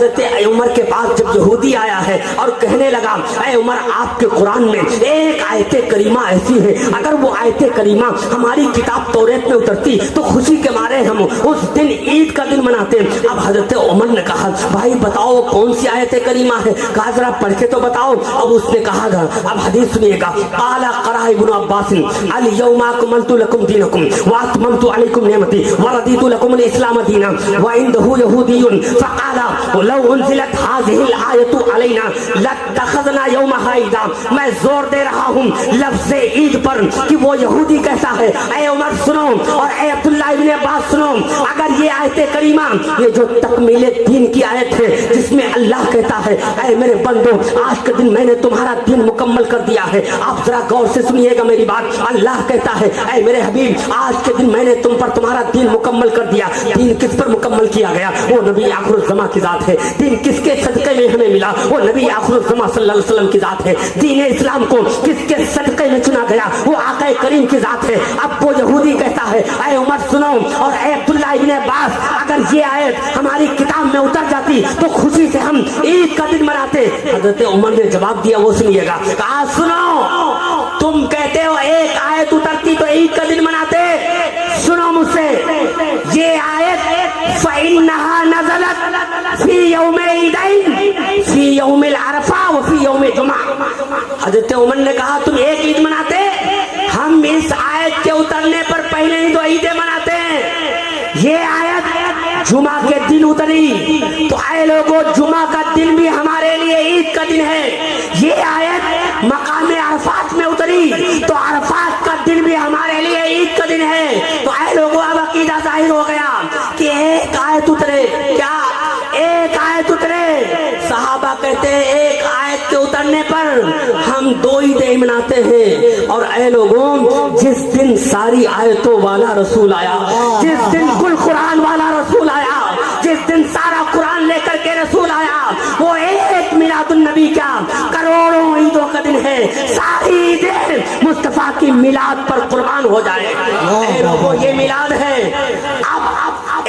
حضرت عمر کے پاس جب یہودی آیا ہے اور کہنے لگا اے عمر آپ کے قرآن میں ایک آیت کریمہ ایسی ہے اگر وہ آیت کریمہ ہماری کتاب توریت میں اترتی تو خوشی کے مارے ہم اس دن عید کا دن مناتے. اب حضرت عمر نے کہا بھائی بتاؤ کون سی آیت کریمہ ہے؟ کہا ذرا پڑھ کے تو بتاؤ. اب اس نے کہا گا اب حدیث سنیے گا قال قرأ ابن عباس اليوم اکملت لکم دینکم واتممت علیکم نعمتی ورضیت لکم الاسلام دینا وعنده یہودی فقال لو انزلت هذه الآیة علینا لاتخذنا یومها عیدا. میں زور دے رہا ہوں لفظ عید پر کہ وہ یہودی کہتا ہے. اے عمر سنو اور اے عبداللہ ابن عباس سنو اگر یہ آیت کریمہ یہ جو تکمیل دین کی آیت ہے جس میں اللہ کہتا ہے اے میرے بندو آج کے دن میں نے تمہارا دین مکمل کر دیا ہے. آپ ذرا غور سے سنیے گا میری بات. اللہ کہتا ہے اے میرے حبیب آج کے دن میں نے تم پر تمہارا دین مکمل کر دیا. دین کس پر مکمل کیا گیا؟ وہ نبی آخر الزماں کی ذات ہے. دین کس کے صدقے میں ہمیں ملا؟ وہ نبی آخر الزماں صلی اللہ علیہ وسلم کی ذات ہے. دین اسلام کو کس کے صدقے میں چنا گیا؟ وہ آقا کریم کی ذات ہے. اب وہ یہودی کہتا ہے اے عمر سنو اور اے عبداللہ ابن عباس اگر یہ آیت ہماری کتاب میں اتر جاتی تو خوشی سے ہم عید کا دن مناتے. حضرت عمر نے جواب دیا وہ سنیے گا. کہا سنو تم کہتے ہو ایک آیت اترتی تو عید کا دن مناتے. سنو مجھ سے یہ آیت فَإِنَّهَا نَزَلَتْ فِي يَوْمِ الْعِيدَيْنِ فِي يَوْمِ الْعَرَفَةِ وَفِي يَوْمِ الْجُمْعَةِ. حضرت عمر نے کہا تم ایک عید مناتے ہم اس آیت کے اترنے پر پہلے ہی دو عیدیں مناتے ہیں. یہ آیت جمعہ کے دن اتری تو اے لوگوں جمعہ کا دن بھی ہمارے لیے عید کا دن ہے. یہ آیت مقام عرفات میں اتری تو عرفات کا دن بھی ہمارے لیے عید کا دن ہے. تو اے لوگوں اب عقیدہ ظاہر ہو گیا کہ ایک آیت اترے. کیا ایک آیت اترے؟ صحابہ کہتے ہیں ایک آیت کے اترنے پر ہم دو عیدیں مناتے ہیں. اور اے لوگوں جس دن ساری آیتوں والا رسول آیا جس دن کل قرآن والا رسول آیا جس دن سارا قرآن لے کر کے رسول آیا وہ ایک میلاد النبی کا کروڑوں عیدوں کا دن ہے. ساری عیدیں مصطفیٰ کی میلاد پر قربان ہو جائے. اے لوگوں یہ میلاد ہے. اب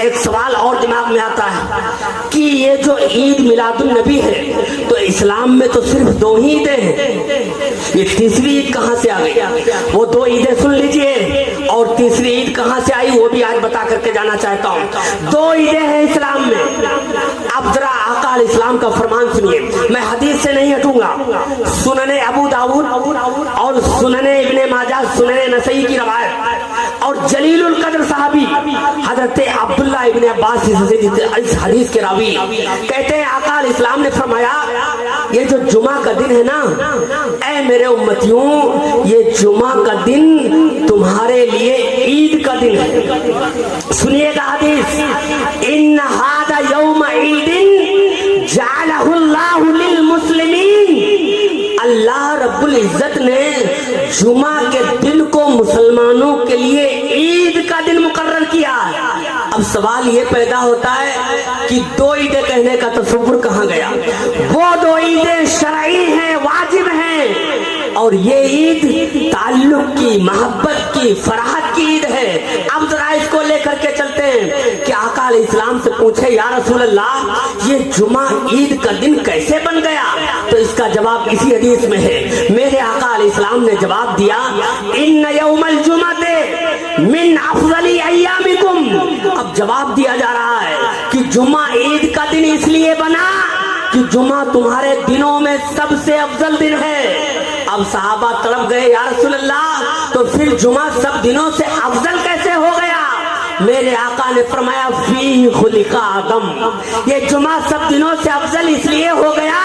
ایک سوال اور دماغ میں آتا ہے کہ یہ جو عید میلاد النبی ہے تو اسلام میں تو صرف دو ہی عیدیں ہیں. یہ تیسری عید کہاں سے آ گئی؟ وہ دو عیدیں سن لیجئے اور تیسری عید کہاں سے آئی وہ بھی آج بتا کر کے جانا چاہتا ہوں. دو عیدیں ہیں اسلام میں. اب ذرا آقا علیہ السلام کا فرمان سنیے. میں حدیث سے نہیں ہٹوں گا. سنن ابو داؤد اور سنن ابن ماجہ سنن نسائی کی روایت اور جلیل القدر صحابی حضرت عبداللہ ابن عباس اس حدیث کے راوی کہتے ہیں آقا علیہ السلام نے فرمایا یہ جو جمعہ کا دن ہے نا اے میرے امتیوں یہ جمعہ کا دن تمہارے لیے عید کا دن ہے. سنیے گا حدیث ان ھذا یوم عید جعلہ اللہ للمسلمین. اللہ رب العزت نے جمعہ کے دن کو مسلمانوں کے لیے عید کا دن مقرر کیا. اب سوال یہ پیدا ہوتا ہے کہ دو عیدیں کہنے کا تصور کہاں گیا؟ وہ دو عیدیں شرعی ہیں واجب ہیں اور یہ عید تعلق کی محبت کی فرحت کی عید ہے. اب ذرا اس کو لے کر کے چلتے ہیں کہ آقا علیہ السلام سے پوچھے یا رسول اللہ یہ جمعہ عید کا دن کیسے بن گیا؟ تو اس کا جواب اسی حدیث میں ہے. میرے آقا علیہ السلام نے جواب دیا ان یوم الجمعہ من افضل ایامکم. اب جواب دیا جا رہا ہے کہ جمعہ عید کا دن اس لیے بنا کہ جمعہ تمہارے دنوں میں سب سے افضل دن ہے. اب صحابہ تڑپ گئے یا رسول اللہ تو پھر جمعہ سب دنوں سے افضل کیسے ہو گیا؟ میرے آقا نے فرمایا فیہ خلق آدم. یہ جمعہ سب دنوں سے افضل اس لیے ہو گیا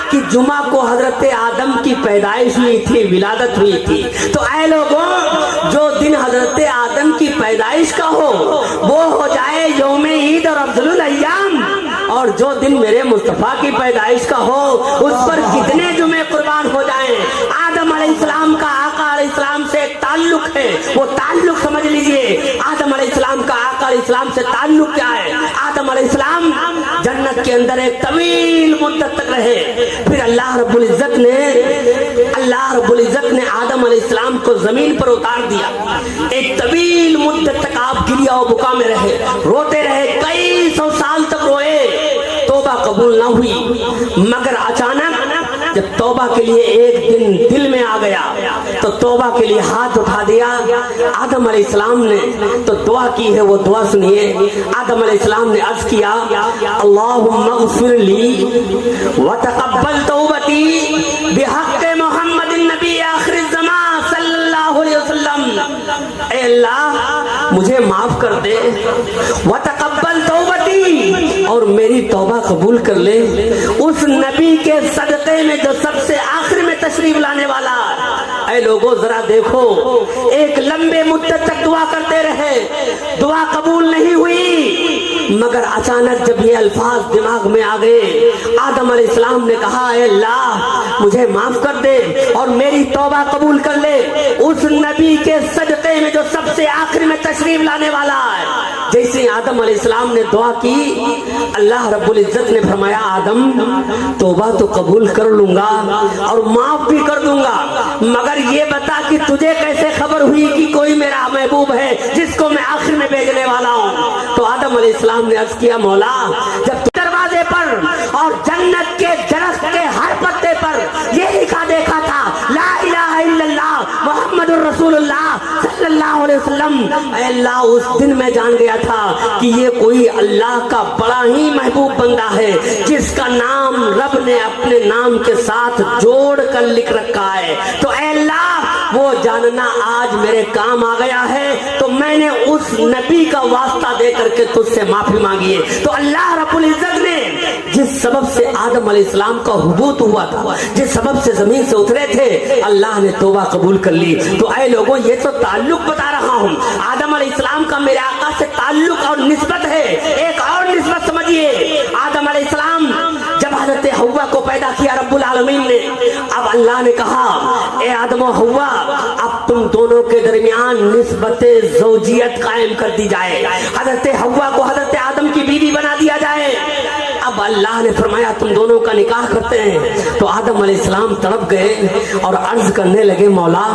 کہ جمعہ کو حضرت آدم کی پیدائش ہوئی تھی ولادت ہوئی تھی. تو اے لوگوں جو دن حضرت آدم کی پیدائش کا ہو وہ ہو جائے یوم عید اور افضل الایام اور جو دن میرے مصطفیٰ کی پیدائش کا ہو اس پر کتنے جمعے قربان ہو جائیں. آدم علیہ السلام کا آقا علیہ السلام سے ایک تعلق ہے وہ تعلق سمجھ لیجئے. آدم علیہ السلام کا آقا علیہ السلام سے تعلق کیا ہے؟ آدم علیہ السلام جنت کے اندر ایک طویل مدت تک رہے. پھر اللہ رب العزت نے آدم علیہ السلام کو زمین پر اتار دیا. ایک طویل مدت تک آپ گریا و بکا میں رہے روتے رہے کئی سو سال تک روئے توبہ कबूल ना हुई, मगर अचानक जब तौबा के लिए एक दिन दिल में आ गया तो तौबा के लिए हाथ उठा दिया। आदम अलैहिस्सलाम ने तो दुआ की है, वो दुआ सुनिए। आदम अलैहिस्सलाम ने अर्ज किया, अल्लाहुम्मा ग़फ़िरली व तक़ब्बल तौबती बिहक़्क़ि मुहम्मदिन नबी आखिर ज़मान सल्लल्लाहु अलैहि वसल्लम। ऐ अल्लाह मुझे माफ कर दे, व तक़ब्बल तौबती, और मेरी तौबा कबूल कर ले उस नबी के सदक़े में जो सबसे आखिर में तशरीफ लाने वाला। ऐ लोगों जरा देखो, एक लंबे मुद्दत तक दुआ करते रहे, दुआ कबूल नहीं हुई, मगर अचानक जब ये अल्फाज दिमाग में आ गए, आदम अलैहिस्सलाम ने कहा, ऐ अल्लाह मुझे माफ कर दे और मेरी तौबा कबूल कर ले उस नबी के सदक़े में जो सबसे आखिर में तशरीफ लाने वाला है। जैसे आदम अलैहिस्सलाम ने दुआ की, अल्लाह रब्बुल इज्जत ने फरमाया, आदम तौबा तो कबूल कर लूंगा और माफ भी कर दूंगा, मगर ये बता कि तुझे कैसे खबर हुई कि कोई मेरा महबूब है जिसको मैं आखिर में भेजने वाला हूँ। तो आदम अलैहिस्सलाम ने अर्ज किया, मौला जब दरवाजे पर और जन्नत के दरख्त के हर पत्ते पर ये लिखा देखा था, ला इलाहा इल्लल्लाह मुहम्मदुर रसूलुल्लाह सल्लल्लाहु अलैहि वसल्लम, अल्लाह उस दिन मैं जान गया था कि ये कोई अल्लाह का बड़ा ही महबूब बंदा है जिसका नाम रब ने अपने नाम के साथ जोड़ कर लिख रखा है। तो अल्लाह वो जानना आज मेरे काम आ गया है, तो मैंने उस नबी का वास्ता दे करके तुझसे माफी मांगी है। तो अल्लाह रब्बुल इज्जत ने जिस सबब से आदम अलैहिस्सलाम का हुबूत हुआ था, जिस सबब से जमीन से उतरे थे, अल्लाह ने तौबा कबूल कर ली। तो ऐ लोगों ये तो ताल्लुक बता रहा हूँ, आदम अलैहिस्सलाम का मेरे आका से ताल्लुक और निस्बत है। एक और निस्बत समझिए, आदम अलैहिस्सलाम जब हजरत हव्वा को पैदा किया रब्बुल आलमीन ने, अब अल्लाह ने कहा, ए आदम और हव्वा अब तुम दोनों के दरमियान निस्बते ज़ौजियत कायम कर दी जाए, हजरत हव्वा को हजरत आदम की बीवी बना दिया जाए। अब अल्लाह ने फरमाया तुम दोनों का निकाह करते हैं। तो आदम अलैहिस्सलाम तड़प गए और अर्ज करने लगे, मौला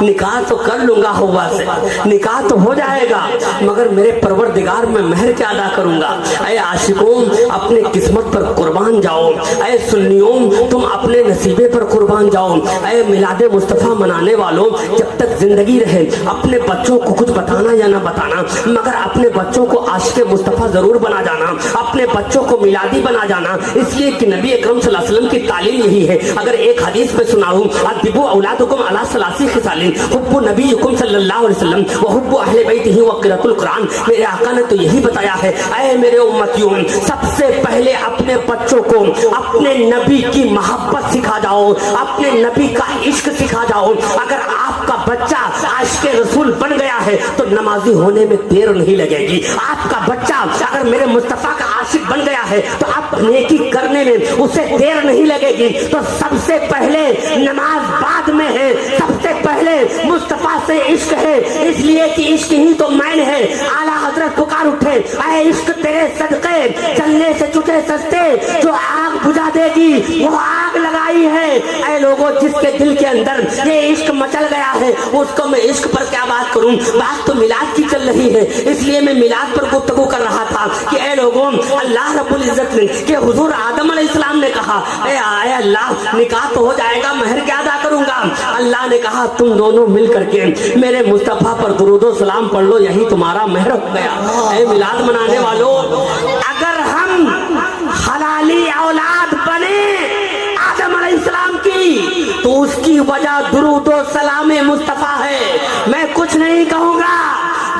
निकाह तो कर लूंगा हव्वा से, निकाह तो हो जाएगा, मगर मेरे परवरदिगार में महर क्या अदा करूंगा। ऐ आशिकों अपने किस्मत पर कुर्बान जाओ, ऐ सुन्नियों तुम अपने नसीबे पर कुर्बान जाओ। ऐ मिलादे मुस्तफ़ा मनाने वालों, जब तक जिंदगी रहे अपने बच्चों को कुछ बताना या ना बताना, मगर अपने बच्चों को आशिक़े मुस्तफ़ा जरूर बना जाना, अपने बच्चों को मिलादी बना जाना, इसलिए कि नबी अकरम सल्लल्लाहु अलैहि वसल्लम की तालीम यही है। अगर एक हदीस पे सुनाऊं, अदिबु औलादकुम अला सलासी खिसालिन हुब्बु नबीकुम सल्लल्लाहु अलैहि वसल्लम व हुब्बु अहले बैतिही व क़िराअतुल कुरान, मेरे आका ने तो यही बताया है। ऐ मेरे उम्मतियों, सबसे पहले अपने बच्चों को अपने नबी की मोहब्बत सिखा जाओ, अपने नबी का इश्क सिखा जाओ। अगर आपका बच्चा आशिक़े रसूल बन गया है तो नमाजी होने में देर नहीं लगेगी। आपका बच्चा अगर मेरे मुस्तफ़ा का आशिक बन गया है तो आप नेकी करने में उसे देर नहीं लगेगी। तो सबसे पहले नमाज बाद में है, सबसे पहले मुस्तफ़ा से इश्क है, इसलिए कि इश्क ही तो मैन है। आला हजरत पुकार उठे, ऐ इश्क तेरे सदक़े चलने से छूटे सस्ते, जो आग बुझा देगी वो आग लगाई है। ऐ लोगों जिसके दिल के अंदर ये इश्क मचल गया है उसको मैं इश्क पर क्या बात करूं। बात तो मिलाद की चल रही है, इसलिए मैं मिलाद पर गुफ्तगू कर रहा था कि ऐ लोगों अल्लाह रब्बुल इज्जत ने कि हुजूर आदम अलैहिस्सलाम ने कहा, ऐ अल्लाह निकाह तो हो जाएगा, महर क्या अदा करूंगा। अल्लाह ने कहा तुम दोनों मिल करके मेरे मुस्तफ़ा पर दुरूदो सलाम पढ़ लो, यही तुम्हारा महर हो गया। ऐ मिलाद मनाने वालों, अगर हम हलाली औलाद बने आदम अलैहिस्सलाम की तो उसकी वजह दुरूदो सलाम मुस्तफ़ा है। मैं कुछ नहीं कहूंगा,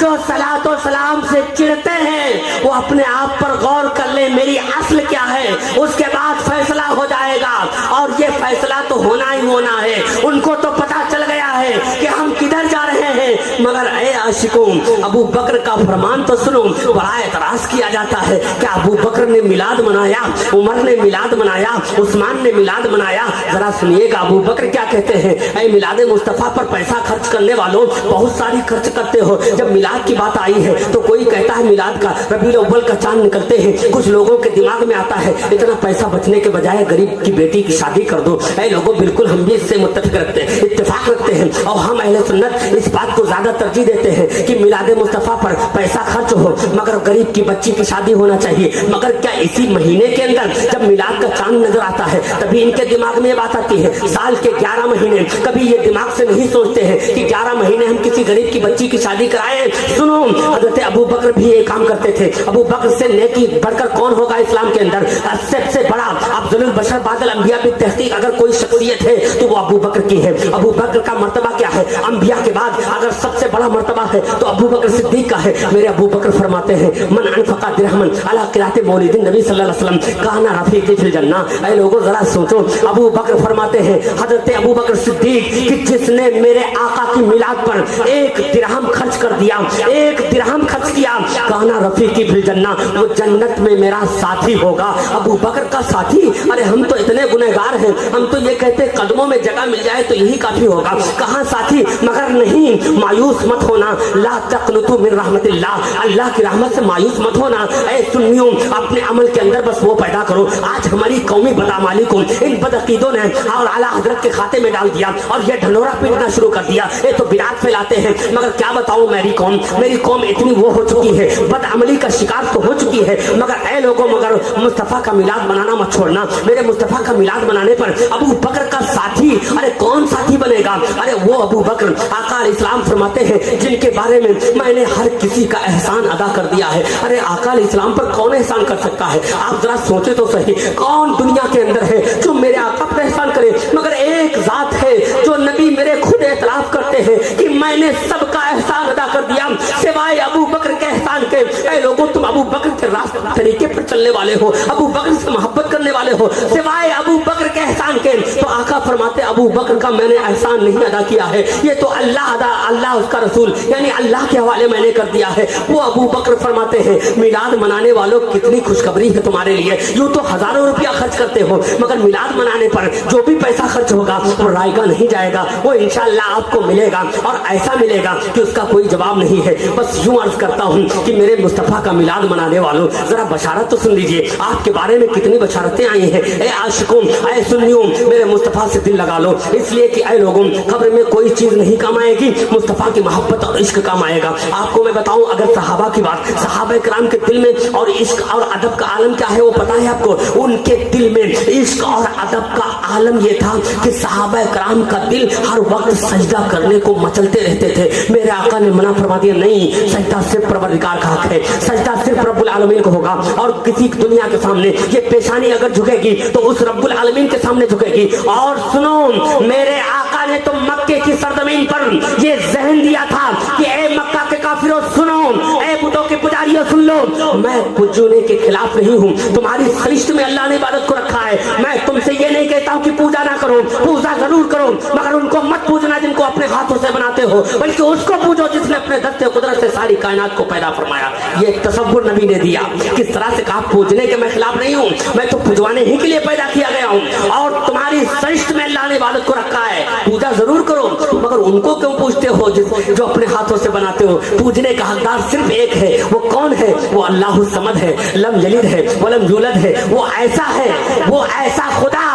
जो सलातो सलाम से चिढ़ते हैं वो अपने आप पर गौर कर ले, मेरी असल क्या है, उसके बाद फैसला हो जाएगा। और ये फैसला तो होना ही होना है। उनको तो पता चल गया है कि हम किधर जा रहे हैं, मगर ऐ आशिकों अबू बकर का फरमान तो सुनो। बड़ा एतराज किया जाता है कि अबू बकर ने मिलाद मनाया, उमर ने मिलाद मनाया, उस्मान ने मिलाद मनाया। जरा सुनिएगा अबू बकर क्या कहते हैं, ऐ मिलाद मुस्तफ़ा पर पैसा खर्च करने वालों बहुत सारी खर्च करते हो। जब मिलाद की बात आई है तो कोई कहता है मिलाद का रबीउल अव्वल का चांद निकलते हैं। कुछ लोगों के दिमाग में आता है इतना पैसा बचने के बजाय गरीब की बेटी की शादी कर दो। ऐ लोगों बिल्कुल हम भी इससे मुत्तफिक रखते हैं, इत्तेफाक रखते हैं, और हम अहले सुन्नत इस बात को ज्यादा तरजीह देते हैं कि मिलाद मुस्तफ़ा पर पैसा खर्च हो मगर गरीब की बच्ची की शादी होना चाहिए, मगर क्या इसी महीने के अंदर जब मिलाद का चांद नजर आता है तभी इनके दिमाग में ये बात आती है? साल के 11 महीने कभी ये दिमाग से नहीं सोचते हैं कि 11 महीने हम किसी गरीब की बच्ची की शादी कराएं? सुनो, हजरत अबू बकर भी ये काम करते थे। अबू बकर से नेकी बढ़कर कौन होगा इस्लाम के अंदर? सबसे बड़ा अफजलुल बशर बादल अंबिया भी तहकीक अगर कोई शख्सियत है तो वो अबू बकर की है। अबू बकर का मर्तबा क्या है? अंबिया के बाद अगर सबसे बड़ा मर्तबा है तो अबू बकर सिद्दीक का है। मेरे अबू बकर फरमाते हैं मन अनफका दिरहमन अला क़िराअत मौलिदिन नबी सल्लल्लाहु अलैहि वसल्लम काना रफीक़ी फिल जन्ना। ऐ लोगों जरा सोचो, अबू बकर फरमाते हैं हजरत अबू बकर सिद्दीक कि जिसने मेरे आका की मिलाद पर 1 दिरहम खर्च कर दिया, 1 दिरहम खर्च किया, काना रफीक़ी फिल जन्ना, वो जन्नत में मेरा साथी होगा। अबू बकर का साथी? अरे हम तो इतने गुनहगार हैं, हम तो ये कहते कदमों में जगह मिल जाए तो यही काफी होगा, कहाँ साथी? मगर नहीं, मायूस मत होना, ला तक़नुतु मिन रहमतिल्लाह, अल्लाह की रहमत से मायूस मत होना। ऐ सुन्नियों, अपने अमल के अंदर बस वो पैदा करो। आज हमारी कौमी बदअमाली को इन बदअकीदों ने और आला हजरत के खाते में डाल दिया और ये ढंढोरा पीटना शुरू कर दिया। ये तो बिरात फैलाते हैं, मगर क्या बताऊं मेरी कौम इतनी वो हो चुकी है, बदअमली का शिकार तो हो चुकी है। मगर ऐ लोगों, मगर मुस्तफ़ा का मिलाद बनाना मत छोड़ना। मेरे मुस्तफ़ा का मिलाद बनाने पर अबू बकर का साथी, अरे कौन साथी बनेगा? अरे वो अबू बकर आका इस्लाम फरमाते हैं जिनके बारे में मैंने हर किसी का एहसान अदा कर दिया है। अरे आका इस्लाम पर कौन एहसान कर सकता है? आप जरा सोचे तो सही, कौन दुनिया के अंदर है जो मेरे आका पर एहसान करे? मगर एक जात है जो नबी मेरे खुद एतराफ करते हैं कि मैंने सबका एहसान अदा कर दिया सिवाय अबू बकर के एहसान के। ऐ लोगों, तुम अबू बकर के रास्ते तरीके पर चलने वाले हो, अबू बकर से मोहब्बत करने वाले हो सिवाय अबू बकर के एहसान के। तो आका फरमाते अबू बकर का मैंने एहसान नहीं अदा किया है, ये तो अल्लाह उसका रसूल यानी अल्लाह के हवाले मैंने कर दिया है। वो अबू बकर फरमाते हैं मिलाद मनाने वालों कितनी खुशखबरी है तुम्हारे लिए। यूं तो हजारों रुपया खर्च करते हो, मगर मिलाद मनाने पर जो भी पैसा खर्च होगा वो रायगा नहीं जाएगा, वो इंशाअल्लाह आपको मिलेगा और ऐसा मिलेगा कि उसका कोई जवाब नहीं है। बस यूं अर्ज करता हूं कि मेरे मुस्तफ़ा का मिलाद मनाने वालों जरा बशारत तो सुन लीजिए, आपके बारे में कितनी बशारतें आई हैं। ऐ आशिकों, ऐ सुन्नियों, मेरे मुस्तफ़ा से दिल लगा लो, इसलिए कि ऐ लोगों, खबर में कोई चीज नहीं काम आएगी, मुस्तफ़ा की मोहब्बत और इश्क काम आएगा। आपको मैं बताऊं, अगर सहाबा की बात, सहाबा किराम के दिल में और इश्क और अदब का आलम क्या है वो पता है आपको? उनके दिल में इश्क और अदब का आलम ये था कि सहाबा किराम का दिल हर वक्त सजदा करने को मचलते रहते थे। मेरे आका ने मना फरमा दिया, नहीं, सजदा सिर्फ परवरदिगार का हक है, सजदा सिर्फ रब्बुल आलमीन को होगा। और किसी दुनिया के सामने ये पेशानी अगर झुकेगी तो उस रब्बुल आलमीन के सामने झुकेगी। और सुनो, मेरे आका ने तो मक्के की सरजमीन पर ये जहन दिया था कि ए मक्का के काफिरों सुनो, ए बुतों के पुजारियों सुन लो, मैं पूजने के खिलाफ नहीं हूँ, तुम्हारी सरिश्त में अल्लाह ने इबादत को रखा है। मैं तुमसे ये नहीं कहता हूँ कि पूजा ना करो, पूजा जरूर करो, मगर उनको मत पूजना जिनको अपने हाथों से बनाते हो, बल्कि उसको पूजो जिसने अपने दस्ते कुदरत से सारी कायनात को पैदा फरमाया। ये तसव्वुर नबी ने दिया। किस तरह से कहा, पूजने के मैं खिलाफ नहीं हूँ, मैं तो पूजवाने ही के लिए पैदा किया गया हूँ और तुम्हारी सरिश्त में अल्लाह ने इबादत को रखा है, पूजा जरूर करो, मगर उनको क्यों पूजते हो जो अपने हाथों से बनाते हो? पूजने का हकदार सिर्फ एक है, वो कौन है? वो अल्लाह समद है, लम यलिद है, वलम यूलद है। वो ऐसा है, वो ऐसा खुदा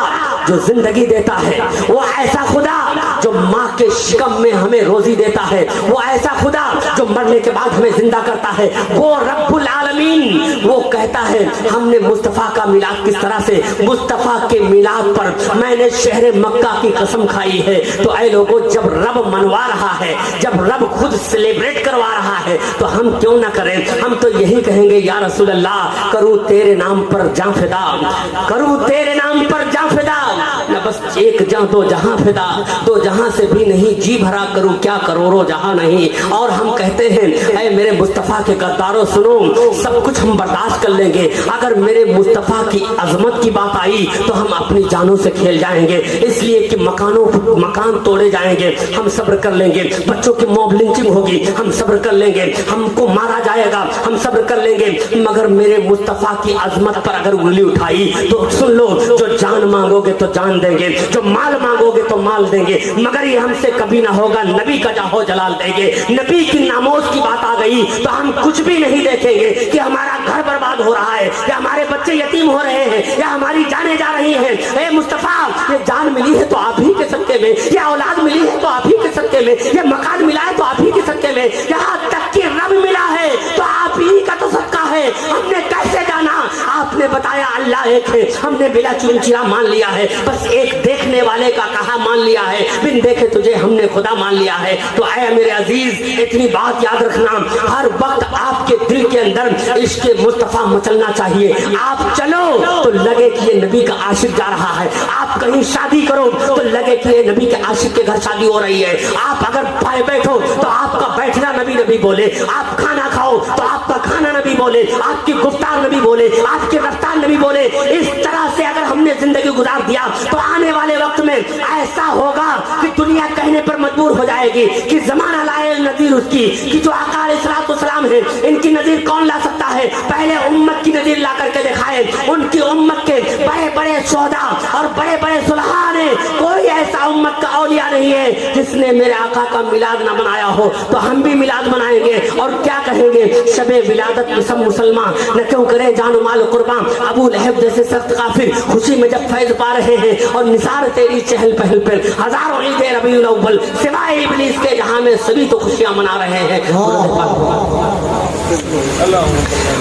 जो जिंदगी देता है, वो ऐसा खुदा जो माँ के शिकम में हमें रोजी देता है, वो ऐसा खुदा जो मरने के बाद हमें जिंदा करता है, वो रब्बुल आलमीन। वो कहता है हमने मुस्तफ़ा का मिलाद किस तरह से, मुस्तफ़ा के मिलाद पर मैंने शहर मक्का की कसम खाई है। तो ऐ लोगों, जब रब मनवा रहा है, जब रब खुद सेलिब्रेट करवा रहा है तो हम क्यों ना करें? हम तो यही कहेंगे, या रसूल अल्लाह, करूं तेरे नाम पर जान फिदा, करूं तेरे नाम पर जान फिदा, न बस एक जान दो जहां फिदा, दो जहां से भी नहीं जी भरा करूं क्या करोड़ों जहां नहीं। और हम कहते हैं ऐ मेरे मुस्तफ़ा के गद्दारों सुनो, सब कुछ हम बर्दाश्त कर लेंगे, अगर मेरे मुस्तफ़ा की अजमत की बात आई तो हम अपनी जानों से खेल जाएंगे, इसलिए कि मकान तोड़े जाएंगे, हम सब्र कर लेंगे, बच्चों की मॉब लिंचिंग होगी, हम सब्र कर लेंगे, हमको मारा जाएगा, हम सब्र कर लेंगे, मगर मेरे मुस्तफ़ा की अजमत पर अगर उंगली उठाई तो सुन लो, जो जान मांगोगे तो जान دیں گے, جو مال مانگو گے تو مال دیں گے, مگر یہ ہم سے کبھی نہ ہوگا نبی کا جاہو جلال دیں گے. نبی کی ناموز کی بات آ گئی تو ہم کچھ بھی نہیں دیکھیں گے کہ ہمارا گھر برباد ہو رہا ہے یا ہمارے بچے یتیم ہو رہے ہیں یا ہماری جانیں جا رہی ہیں. اے مصطفیٰ, یہ جان ملی ہے تو آپ ہی کے صدقے میں, یہ اولاد ملی ہے تو آپ ہی کے صدقے میں, یہ مکان ملا ہے تو آپ ہی کے صدقے میں, یہاں تک کہ رب ملا ہے تو آپ ہی کا تو صدقہ ہے. ہم نے کیسے جانا؟ آپ نے بتایا اللہ ایک ہے, ہم نے بلا چنچرا مان لیا ہے, بس ایک دیکھنے والے کا کہا مان لیا ہے, بن دیکھے تجھے ہم نے خدا مان لیا ہے. تو اے میرے عزیز, اتنی بات یاد رکھنا, ہر وقت آپ کے دل کے اندر عشق مصطفیٰ مچلنا چاہیے. آپ چلو تو لگے کہ یہ نبی کا عاشق جا رہا ہے, آپ کہیں شادی کرو تو لگے کہ یہ نبی کے عاشق کے گھر شادی ہو رہی ہے, آپ اگر پائے بیٹھو تو آپ کا بیٹھنا نبی نبی بولے, آپ کھانا کھاؤ تو آپ کا کھانا نبی بولے, آپ کی گفتار نبی بولے, آپ کی رفتار نبی بولے. اس طرح سے اگر ہم نے زندگی گزار دیا تو آنے والے وقت میں ایسا ہوگا کہ دنیا کہنے پر مجبور ہو جائے گی کہ زمانہ لائے نظیر اس کی, کہ جو آقا علیہ الصلوۃ والسلام ہے ان کی نظیر کون لا سکتا ہے؟ پہلے امت کی نظیر لا کر کے دکھائے. ان کی امت کے بڑے بڑے شہداء اور بڑے بڑے صلحاء نے, کوئی ایسا امت کا اولیاء نہیں ہے جس نے میرے آقا کا میلاد نہ منایا ہو. تو ہم بھی میلاد منائیں گے اور کیا کہیں گے؟ شب ولادت میں سب مسلمان نہ کیوں کریں جان و مال قربان, ابو لہب جیسے سخت کافر خوشی میں جب فیض پا رہے ہیں, اور نثار تیری چہل پہل پر ہزاروں عید ربیع الاول سوائے ابلیس کے جہاں میں سبھی تو خوشیاں منا رہے ہیں.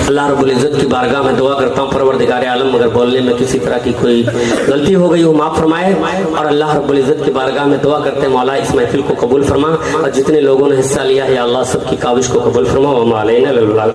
اللہ رب العزت کی بارگاہ میں دعا کرتا ہوں, پروردگار عالم اگر بولنے میں کسی طرح کی کوئی غلطی ہو گئی ہو معاف فرمائے, اور اللہ رب العزت کی بارگاہ میں دعا کرتے ہیں مولا اس محفل کو قبول فرما, اور جتنے لوگوں نے حصہ لیا ہے یا اللہ سب کی کاوش کو قبول فرما. وما علینا الا البلاغ.